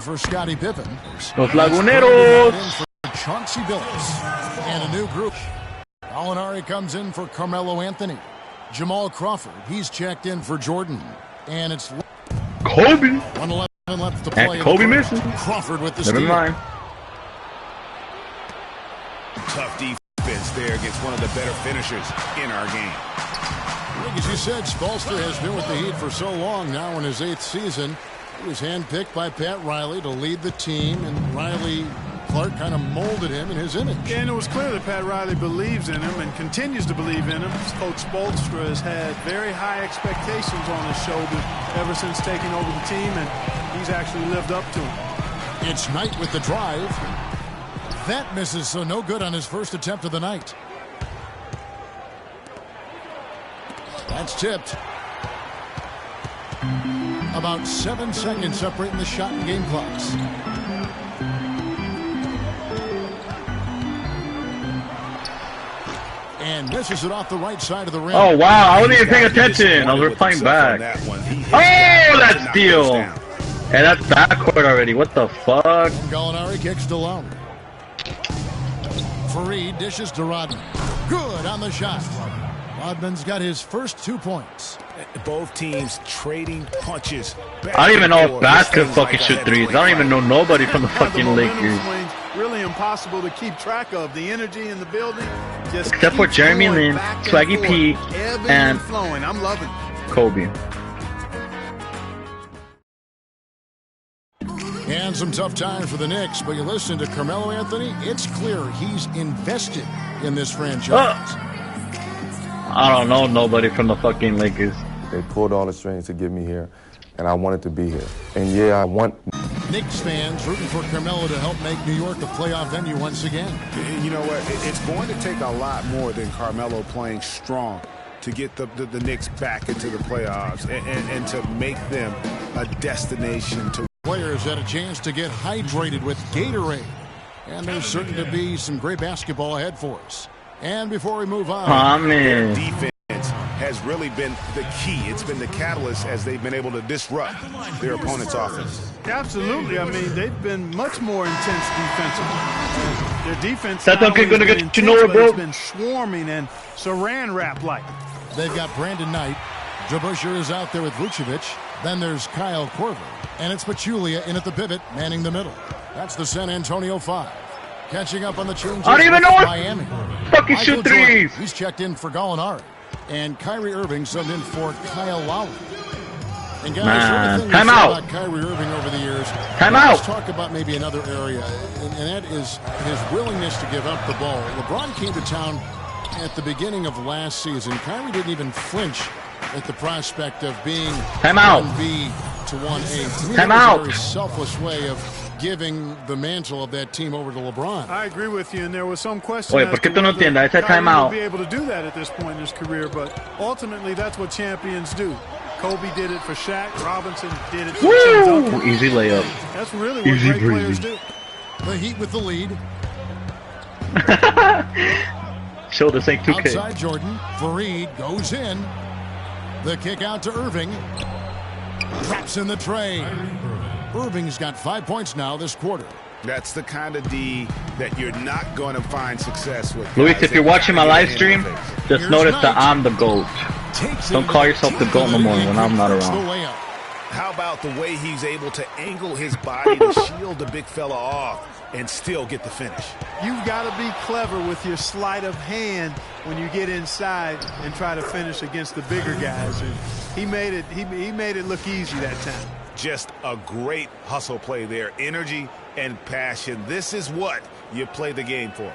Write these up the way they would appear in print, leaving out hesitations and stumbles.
for Scottie Pippen. Los Laguneros. Chauncey Billups. And a new group. Gallinari comes in for Carmelo Anthony. Jamal Crawford, he's checked in for Jordan. And it's Kobe. 1:11 left to play. And Kobe missing. Crawford with the Never steal. mind. Tough defense there against one of the better finishers in our game. As you said, Spolstra has been with the Heat for so long now in his 8th season. He was handpicked by Pat Riley to lead the team, and Clark kind of molded him in his image. Yeah, and it was clear that Pat Riley believes in him and continues to believe in him. Coach Spolstra has had very high expectations on his shoulders ever since taking over the team, and he's actually lived up to them. It's Knight with the drive. That misses, so no good on his first attempt of the night. That's tipped. About 7 seconds separating the shot and game clocks. And misses it off the right side of the rim. Oh wow, I wasn't even paying attention. I was replying back. Oh, that steal! And that's backcourt already. What the fuck? Gallinari kicks to Lowry. Fareed dishes to Rodman. Good on the shot. Rodman's got his first 2 points. Both teams trading punches. I don't even know if Bass could fucking shoot threes. I don't even know nobody from the fucking Lakers. Really impossible to keep track of. The energy in the building. Just except for Jeremy Lin, Swaggy P, and I'm loving it. Kobe. And some tough times for the Knicks, but you listen to Carmelo Anthony, it's clear he's invested in this franchise. I don't know nobody from the fucking Lakers. They pulled all the strings to get me here, and I wanted to be here. And yeah, I want... Knicks fans rooting for Carmelo to help make New York a playoff venue once again. You know what? It's going to take a lot more than Carmelo playing strong to get the Knicks back into the playoffs and to make them a destination to... Players had a chance to get hydrated with Gatorade. And there's certain to be some great basketball ahead for us. And before we move on, their defense has really been the key. It's been the catalyst as they've been able to disrupt their opponent's offense. Absolutely. I mean, they've been much more intense defensively. Their defense that's not going to get you nowhere, bro. It's been swarming and saran wrap like. They've got Brandon Knight. Jabusher is out there with Vucevic. Then there's Kyle Korver. And it's Pachulia in at the pivot, manning the middle. That's the San Antonio 5. Catching up on the changes. I don't even know what Miami. fucking shoot threes. He's checked in for Gallinari. And Kyrie Irving subbed in for Kyle Lowry. And guys, time out. About Kyrie Irving over the years. Time out. Let's talk about maybe another area, and that is his willingness to give up the ball. LeBron came to town at the beginning of last season. Kyrie didn't even flinch at the prospect of being 1B to 1A. To me, Time out. A very selfless way of giving the mantle of that team over to LeBron. I agree with you, and there was some question. Wait, ¿por qué tú no entiendes? I said time out. Be able to do that at this point in his career, but ultimately that's what champions do. Kobe did it for Shaq. Robinson did it for Tim Duncan. Easy layup. That's really what great players do. The Heat with the lead. Show this ain't 2K. Outside Jordan. Fareed goes in. The kick out to Irving. Drops in the tray. Irving's got 5 points now this quarter. That's the kind of D that you're not going to find success with. Luis, if you're watching my live stream, just notice that I'm the GOAT. Don't call yourself the GOAT no more when I'm not around. How about the way he's able to angle his body to shield the big fella off and still get the finish? You've got to be clever with your sleight of hand when you get inside and try to finish against the bigger guys. And he made it look easy that time. Just a great hustle play there. Energy and passion. This is what you play the game for.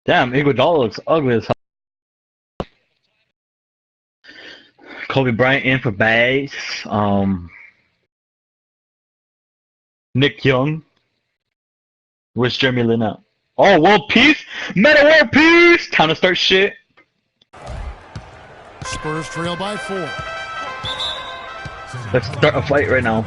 Damn, Iguodala looks ugly as hell. Kobe Bryant in for Bass. Nick Young. Where's Jeremy Lin at? Oh, world peace? Meta world peace! Time to start shit. Spurs trail by 4. Let's start a fight right now.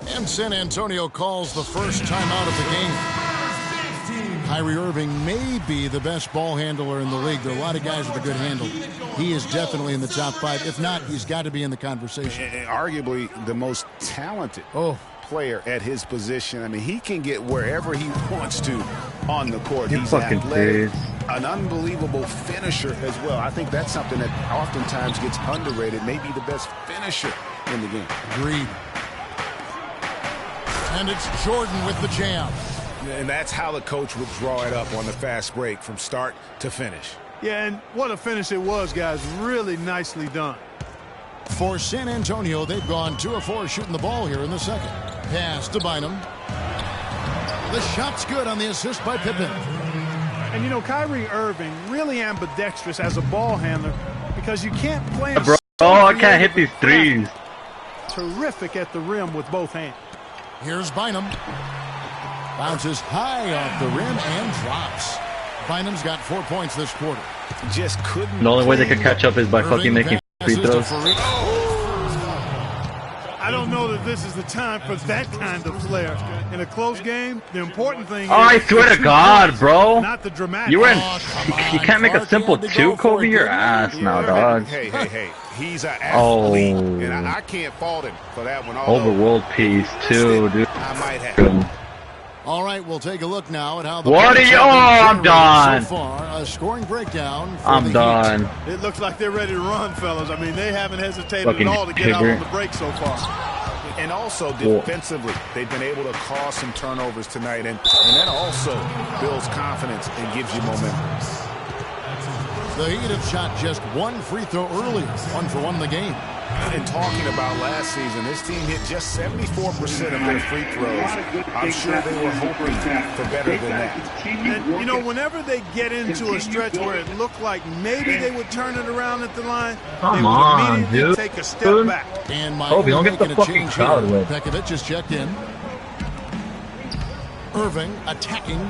And San Antonio calls the first timeout of the game. Kyrie Irving may be the best ball handler in the league. There are a lot of guys with a good handle. He is definitely in the top 5. If not, he's got to be in the conversation. And arguably the most talented player at his position. I mean, he can get wherever he wants to on the court. He's athletic, an unbelievable finisher as well. I think that's something that oftentimes gets underrated. Maybe the best finisher in the game. Agreed. And it's Jordan with the jam. And that's how the coach would draw it up on the fast break from start to finish. Yeah, and what a finish it was, guys. Really nicely done. For San Antonio, they've gone 2 of 4 shooting the ball here in the second. Pass to Bynum. The shot's good on the assist by Pippen. And, you know, Kyrie Irving really ambidextrous as a ball handler because you can't play him. Bro, I can't hit these threes. Terrific at the rim with both hands. Here's Bynum. Bounces high off the rim and drops. Bynum's got 4 points this quarter. Just couldn't. The only way they could catch up is by fucking making free throws. I don't know that this is the time for that kind of flair. In a close game, the important thing is... I swear to God, bro. Not the dramatic. You were in... You can't make a simple 2, Kobe? Your ass now, dog. Hey. He's an athlete, and I can't fault him for that one. Over world peace, too, dude. I might have. All right, we'll take a look now at how the... What are you... Oh, I'm done. So far, a scoring breakdown for I'm done. It looks like they're ready to run, fellas. I mean, they haven't hesitated at all to get out on the break so far. And also defensively, they've been able to cause some turnovers tonight, and that also builds confidence and gives you momentum. The Heat have shot just 1 free throw earlier, 1 for 1 in the game. And talking about last season, this team hit just 74% of their free throws. I'm sure they were hoping for better than that. And, you know, whenever they get into a stretch where it looked like maybe they would turn it around at the line, they would immediately take a step back. And Kobe, don't get the fucking crowd away. Pekovic is checked in. Irving attacking.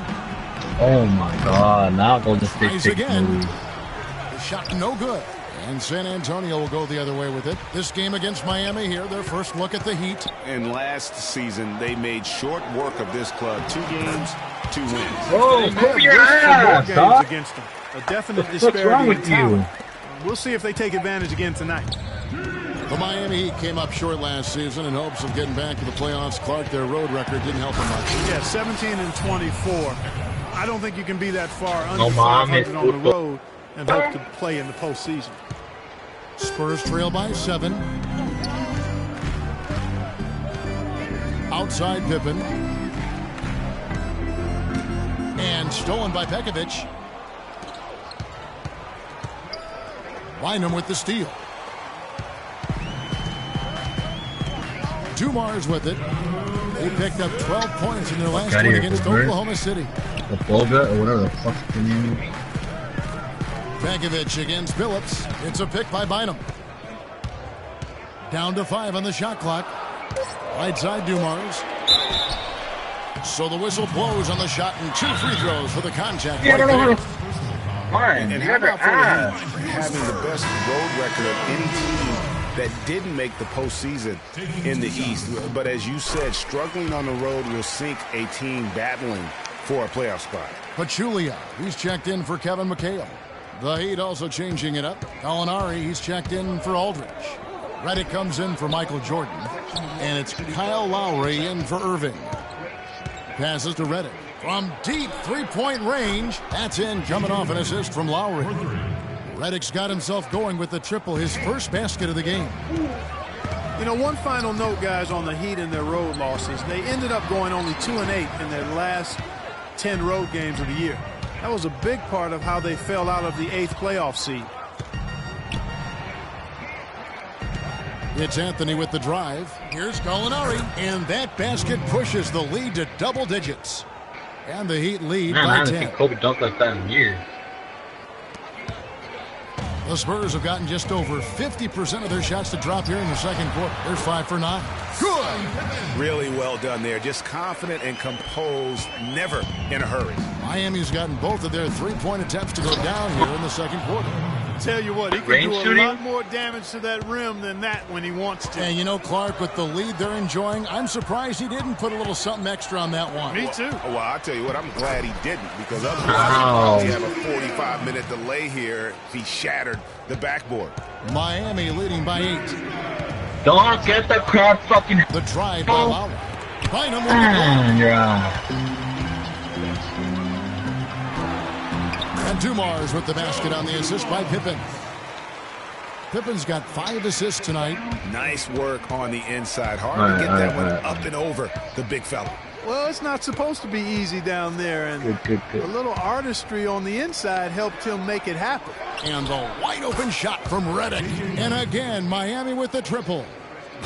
Oh my God! Now go just Tries again. The shot no good. And San Antonio will go the other way with it. This game against Miami here, their first look at the Heat. And last season, they made short work of this club. 2 games, 2 wins. Whoa, Kobe, your ass, games against them. A definite disparity. What's wrong with you? We'll see if they take advantage again tonight. The Miami Heat came up short last season in hopes of getting back to the playoffs. Clark, their road record didn't help them much. Yeah, 17-24. I don't think you can be that far under 500 on the road and hope to play in the postseason. Spurs trail by 7. Outside Pippen. And stolen by Pekovic. Bynum with the steal. Dumars with it. They picked up 12 points in their last one against Oklahoma City. The Boga or whatever the fuck's the name. Pekovic against Phillips. It's a pick by Bynum. Down to 5 on the shot clock. Right side Dumars. So the whistle blows on the shot and 2 free throws for the contact. Yeah, right there. And how about for the Heat having the best road record of any team that didn't make the postseason in the East. But as you said, struggling on the road will sink a team battling for a playoff spot. Pachulia, he's checked in for Kevin McHale. The Heat also changing it up. Gallinari, he's checked in for Aldridge. Redick comes in for Michael Jordan. And it's Kyle Lowry in for Irving. Passes to Redick. From deep three-point range, that's in, coming off an assist from Lowry. Redick's got himself going with the triple, his first basket of the game. You know, one final note, guys, on the Heat and their road losses. They ended up going only 2-8 in their last 10 road games of the year. That was a big part of how they fell out of the 8th playoff seed. It's Anthony with the drive. Here's Gallinari. And that basket pushes the lead to double digits. And the Heat lead by 10. I haven't seen Kobe dunk like that in years. The Spurs have gotten just over 50% of their shots to drop here in the second quarter. They're 5 for 9. Good. Really well done there. Just confident and composed, never in a hurry. Miami's gotten both of their three-point attempts to go down here in the second quarter. Tell you what, he can do a lot more damage to that rim than that when he wants to. And you know, Clark, with the lead they're enjoying, I'm surprised he didn't put a little something extra on that one. Me too. Well, I'll tell you what, I'm glad he didn't, because otherwise he'd probably have a 45-minute delay here if he shattered the backboard. Miami leading by 8. Don't get the crap fucking... The drive by Lowry. Bynum with the ball. And Dumars with the basket on the assist by Pippen. Pippen's got 5 assists tonight. Nice work on the inside. Hard to get that one up and over the big fella. Well, it's not supposed to be easy down there, and good. A little artistry on the inside helped him make it happen. And the wide open shot from Redick. And again, Miami with the triple.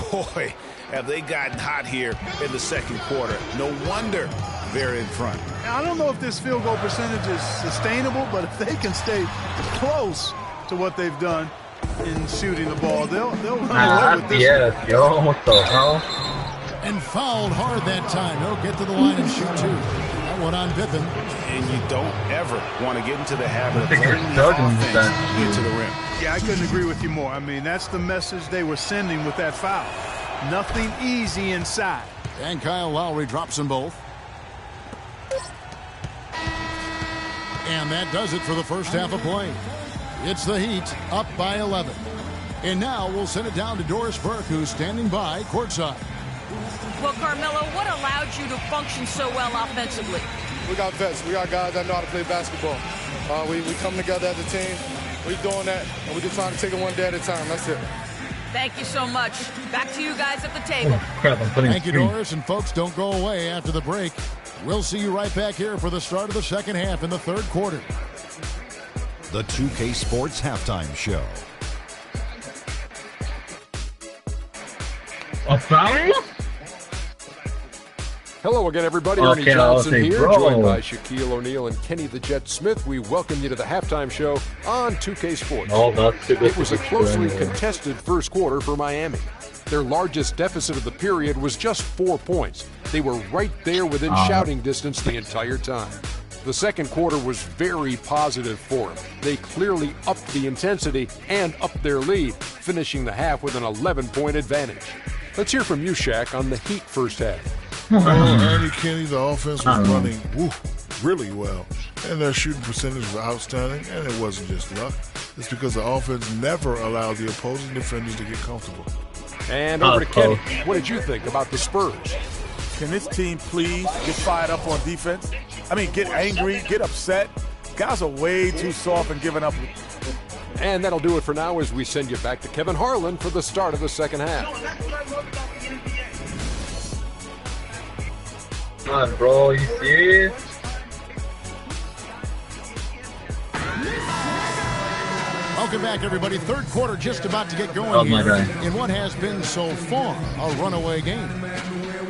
Boy, have they gotten hot here in the second quarter. No wonder they're in front. I don't know if this field goal percentage is sustainable, but if they can stay close to what they've done in shooting the ball, they'll run away with this. Yes, yo, what the hell? And fouled hard that time. He'll get to the line and shoot 2. That one on Pippen. And you don't ever want to get into the habit of letting the offense get to the rim. Yeah, I couldn't agree with you more. I mean, that's the message they were sending with that foul. Nothing easy inside. And Kyle Lowry drops them both. And that does it for the first half of play. It's the Heat up by 11. And now we'll send it down to Doris Burke, who's standing by courtside. Well, Carmelo, what allowed you to function so well offensively? We got vets. We got guys that know how to play basketball. We come together as a team. We're doing that, and we're just trying to take it one day at a time. That's it. Thank you so much. Back to you guys at the table. Oh, crap, I'm putting Thank you, Doris. And folks, don't go away after the break. We'll see you right back here for the start of the second half in the third quarter. The 2K Sports Halftime Show. A foul? Hello again, everybody. Ernie Johnson here, joined by Shaquille O'Neal and Kenny the Jet Smith. We welcome you to the halftime show on 2K Sports. It was a closely contested first quarter for Miami. Their largest deficit of the period was just 4 points. They were right there within shouting distance the entire time. The second quarter was very positive for them. They clearly upped the intensity and upped their lead, finishing the half with an 11-point advantage. Let's hear from you, Shaq, on the Heat first half. Ernie, Kenny, the offense was running really well. And their shooting percentage was outstanding, and it wasn't just luck. It's because the offense never allowed the opposing defenders to get comfortable. And over to Kenny. What did you think about the Spurs? Can this team please get fired up on defense? I mean, get angry, get upset. Guys are way too soft and giving up. And that'll do it for now as we send you back to Kevin Harlan for the start of the second half. Come on, bro, you serious? Welcome back, everybody. Third quarter just about to get going here in what has been so far a runaway game.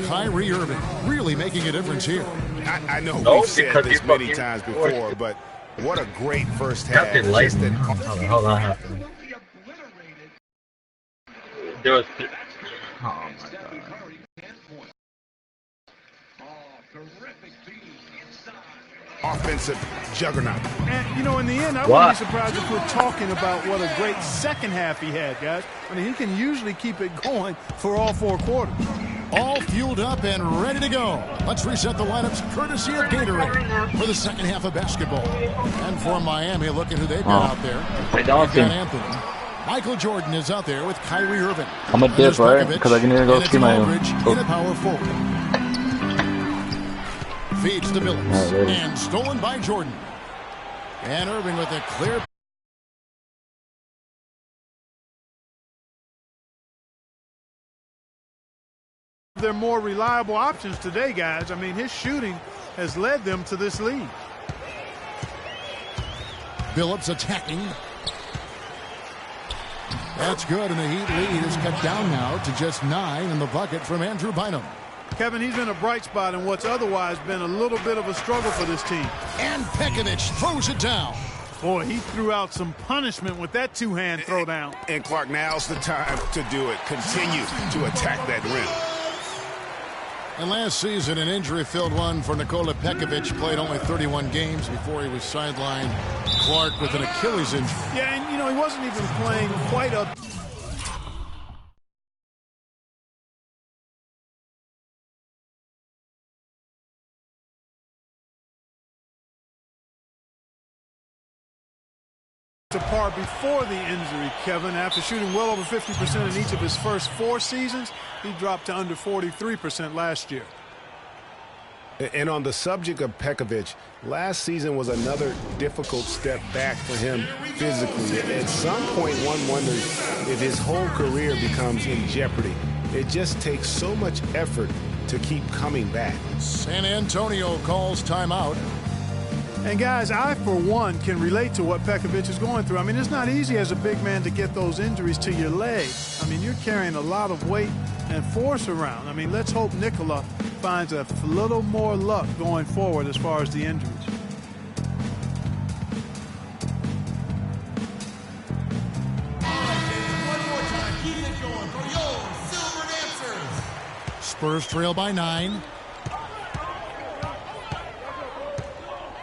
Kyrie Irving really making a difference here. I know we've said this many times before, but what a great first half. Hold on. There was... Oh, my God. Offensive juggernaut. And, you know, in the end, I wouldn't be surprised if we're talking about what a great second half he had, guys. I mean, he can usually keep it going for all 4 quarters. All fueled up and ready to go. Let's reset the lineups courtesy of Gatorade for the second half of basketball. And for Miami, look at who they've got out there. They've got Anthony. Michael Jordan is out there with Kyrie Irving. I'm a dip, right? Because I can either go ski my own. In a power forward. Feeds to Billups, and stolen by Jordan. And Irving with a clear. They're more reliable options today, guys. I mean, his shooting has led them to this lead. Billups attacking. That's good, and the Heat lead is cut down now to just 9 in the bucket from Andrew Bynum. Kevin, he's been a bright spot in what's otherwise been a little bit of a struggle for this team. And Pekovic throws it down. Boy, he threw out some punishment with that two-hand throwdown. And Clark, now's the time to do it. Continue to attack that rim. And last season, an injury-filled one for Nikola Pekovic. Played only 31 games before he was sidelined. Clark with an Achilles injury. Yeah, and, you know, he wasn't even playing quite up. To par before the injury, Kevin. After shooting well over 50% in each of his first 4 seasons, he dropped to under 43% last year. And on the subject of Pekovic, last season was another difficult step back for him physically. At some point, one wonders if his whole career becomes in jeopardy. It just takes so much effort to keep coming back. San Antonio calls timeout. And guys, I, for one, can relate to what Pekovic is going through. I mean, it's not easy as a big man to get those injuries to your leg. I mean, you're carrying a lot of weight and force around. I mean, let's hope Nikola finds a little more luck going forward as far as the injuries. One more time, keep it going for your Silver Dancers. Spurs trail by 9.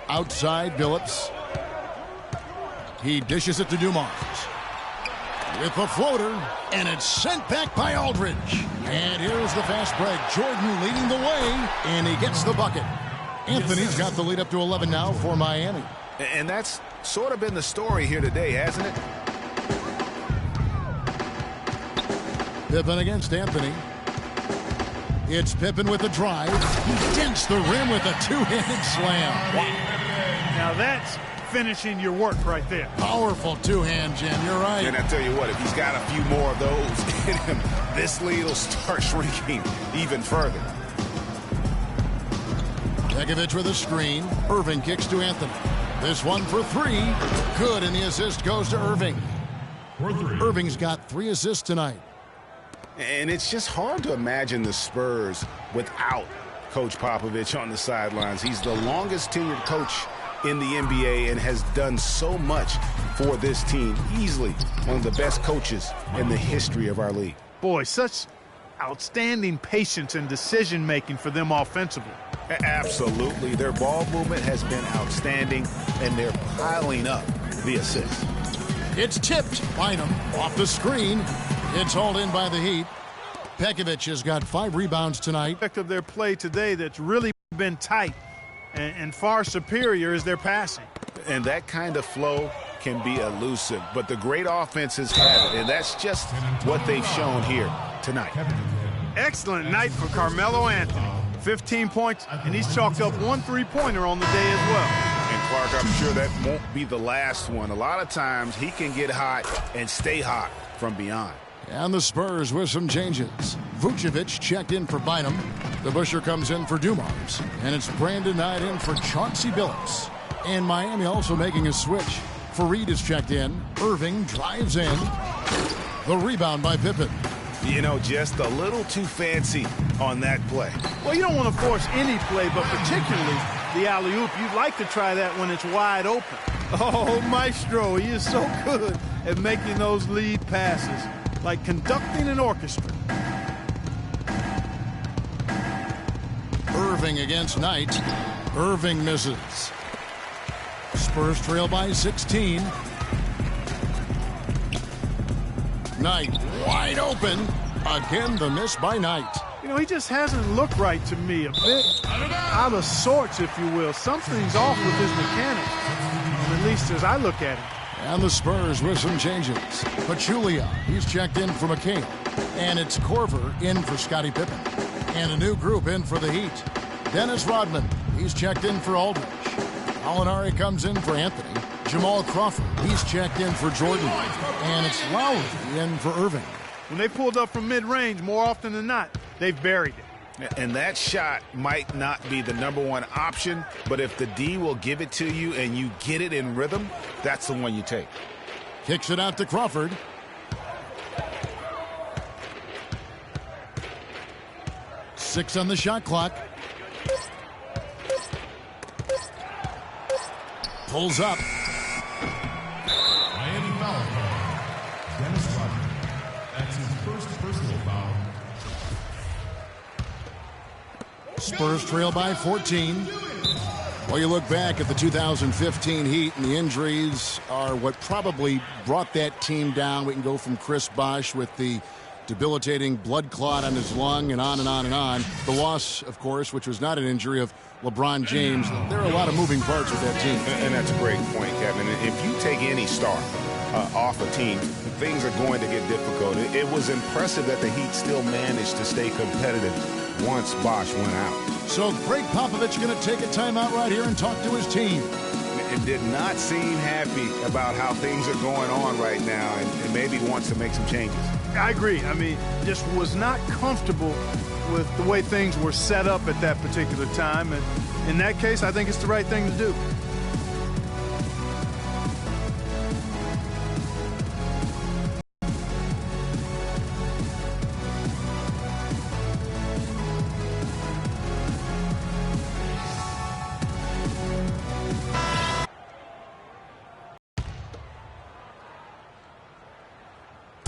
Outside, Billups. He dishes it to Dumars. With a floater, and it's sent back by Aldridge. And here's the fast break. Jordan leading the way, and he gets the bucket. Anthony's got the lead up to 11 now for Miami. And that's sort of been the story here today, hasn't it? Pippen against Anthony. It's Pippen with a drive. He dents the rim with a two-handed slam. Wow. Now that's finishing your work right there. Powerful two-hand, Jim. You're right. And I tell you what, if he's got a few more of those in him, this lead will start shrinking even further. Pekovic with a screen. Irving kicks to Anthony. This one for 3. Good, and the assist goes to Irving. Irving's got 3 assists tonight. And it's just hard to imagine the Spurs without Coach Popovich on the sidelines. He's the longest tenured coach in the NBA and has done so much for this team. Easily one of the best coaches in the history of our league. Boy, such outstanding patience and decision-making for them offensively. Absolutely. Their ball movement has been outstanding, and they're piling up the assists. It's tipped. Bynum off the screen. It's hauled in by the Heat. Pekovic has got 5 rebounds tonight. Of their play today that's really been tight and far superior is their passing. And that kind of flow can be elusive, but the great offenses have it, and that's just what they've shown here tonight. Excellent night for Carmelo Anthony. 15 points, and he's chalked up 1 3-pointer on the day as well. And Clark, I'm sure that won't be the last one. A lot of times he can get hot and stay hot from beyond. And the Spurs with some changes. Vucevic checked in for Bynum. The Busher comes in for Dumars. And it's Brandon Knight in for Chauncey Billups. And Miami also making a switch. Fareed is checked in. Irving drives in. The rebound by Pippen. You know, just a little too fancy on that play. Well, you don't want to force any play, but particularly the alley-oop. You'd like to try that when it's wide open. Oh, Maestro, he is so good at making those lead passes. Like conducting an orchestra. Irving against Knight. Irving misses. Spurs trail by 16. Knight wide open. Again, the miss by Knight. You know, he just hasn't looked right to me. A bit out of sorts, if you will. Something's off with his mechanics, at least as I look at it. And the Spurs with some changes. Pachulia, he's checked in for McHale. And it's Korver in for Scottie Pippen. And a new group in for the Heat. Dennis Rodman, he's checked in for Aldridge. Alinari comes in for Anthony. Jamal Crawford, he's checked in for Jordan. And it's Lowry in for Irving. When they pulled up from mid-range, more often than not, they've buried it. And that shot might not be the #1 option, but if the D will give it to you and you get it in rhythm, that's the one you take. Kicks it out to Crawford. Six on the shot clock. Pulls up. Spurs trail by 14. Well, you look back at the 2015 Heat, and the injuries are what probably brought that team down. We can go from Chris Bosh with the debilitating blood clot on his lung and on and on and on. The loss, of course, which was not an injury, of LeBron James. There are a lot of moving parts with that team. And that's a great point, Kevin. If you take any star off a team, things are going to get difficult. It was impressive that the Heat still managed to stay competitive once Bosh went out. So Greg Popovich going to take a timeout right here and talk to his team. And did not seem happy about how things are going on right now, and maybe wants to make some changes. I agree. I mean, just was not comfortable with the way things were set up at that particular time. And in that case, I think it's the right thing to do.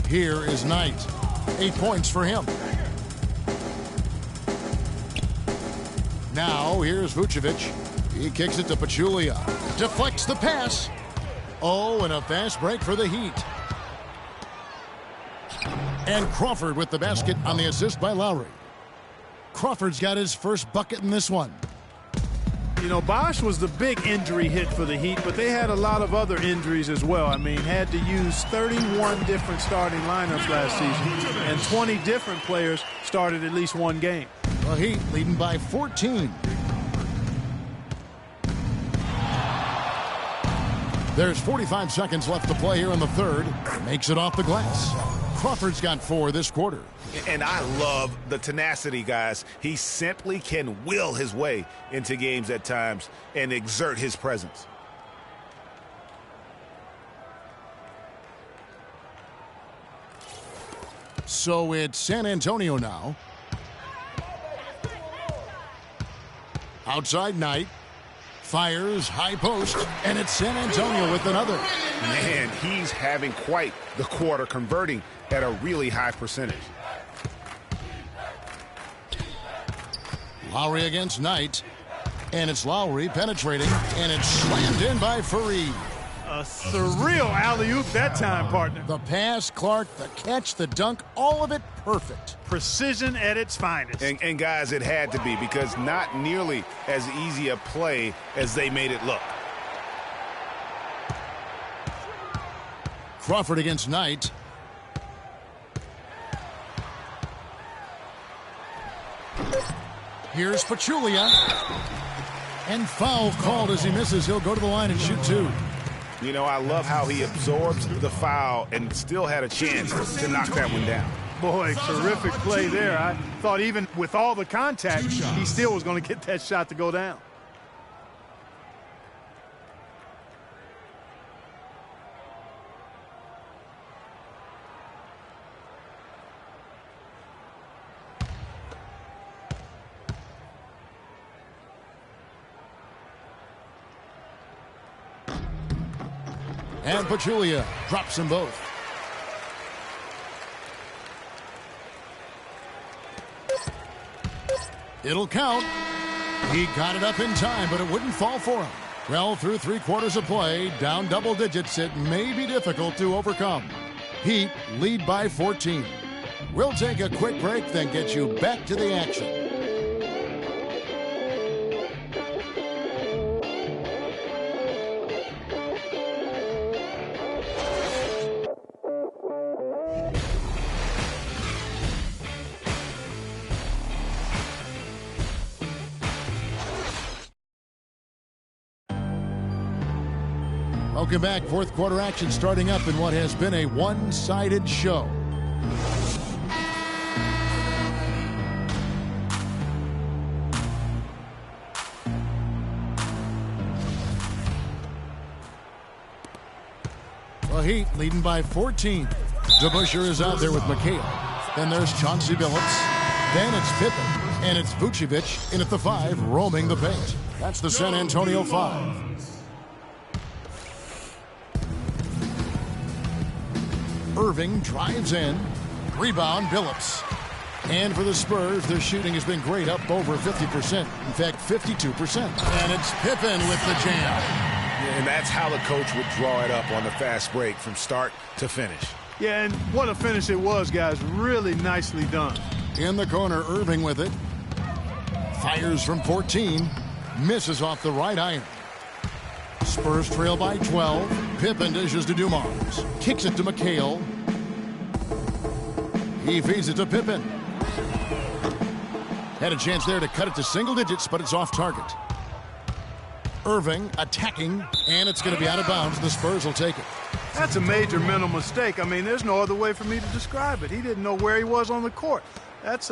Here is Knight. 8 points for him. Now, here's Vucevic. He kicks it to Pachulia. Deflects the pass. Oh, and a fast break for the Heat. And Crawford with the basket on the assist by Lowry. Crawford's got his first bucket in this one. You know, Bosh was the big injury hit for the Heat, but they had a lot of other injuries as well. I mean, had to use 31 different starting lineups last season, and 20 different players started at least one game. The Heat leading by 14. There's 45 seconds left to play here in the third. Makes it off the glass. Crawford's got 4 this quarter. And I love the tenacity, guys. He simply can will his way into games at times and exert his presence. So it's San Antonio now. Outside Knight. Fires high post, and it's San Antonio with another. Man, he's having quite the quarter, converting at a really high percentage. Lowry against Knight, and it's Lowry penetrating, and it's slammed in by Fareed. A surreal alley-oop that time, partner. The pass, Clark, the catch, the dunk, all of it perfect. Precision at its finest. And guys, it had to be, because not nearly as easy a play as they made it look. Crawford against Knight. Here's Pachulia. And foul called as he misses. He'll go to the line and shoot 2. You know, I love how he absorbs the foul and still had a chance to knock that one down. Boy, terrific play there. I thought even with all the contact, he still was going to get that shot to go down. And Pachulia drops them both. It'll count. He got it up in time, but it wouldn't fall for him. Well, through 3 quarters of play, down double digits, it may be difficult to overcome. Heat lead by 14. We'll take a quick break, then get you back to the action. Welcome back. Fourth quarter action starting up in what has been a one-sided show. The Heat leading by 14. DeBusschere is out there with McHale. Then there's Chauncey Billups. Then it's Pippen. And it's Vucevic in at the 5, roaming the paint. That's the San Antonio 5. Irving drives in. Rebound, Billups. And for the Spurs, their shooting has been great, up over 50%. In fact, 52%. And it's Pippen with the jam. And that's how the coach would draw it up on the fast break from start to finish. Yeah, and what a finish it was, guys. Really nicely done. In the corner, Irving with it. Fires from 14. Misses off the right iron. Spurs trail by 12. Pippen dishes to Dumars. Kicks it to McHale. He feeds it to Pippen. Had a chance there to cut it to single digits, but it's off target. Irving attacking, and it's going to be out of bounds. The Spurs will take it. That's a major mental mistake. I mean, there's no other way for me to describe it. He didn't know where he was on the court. That's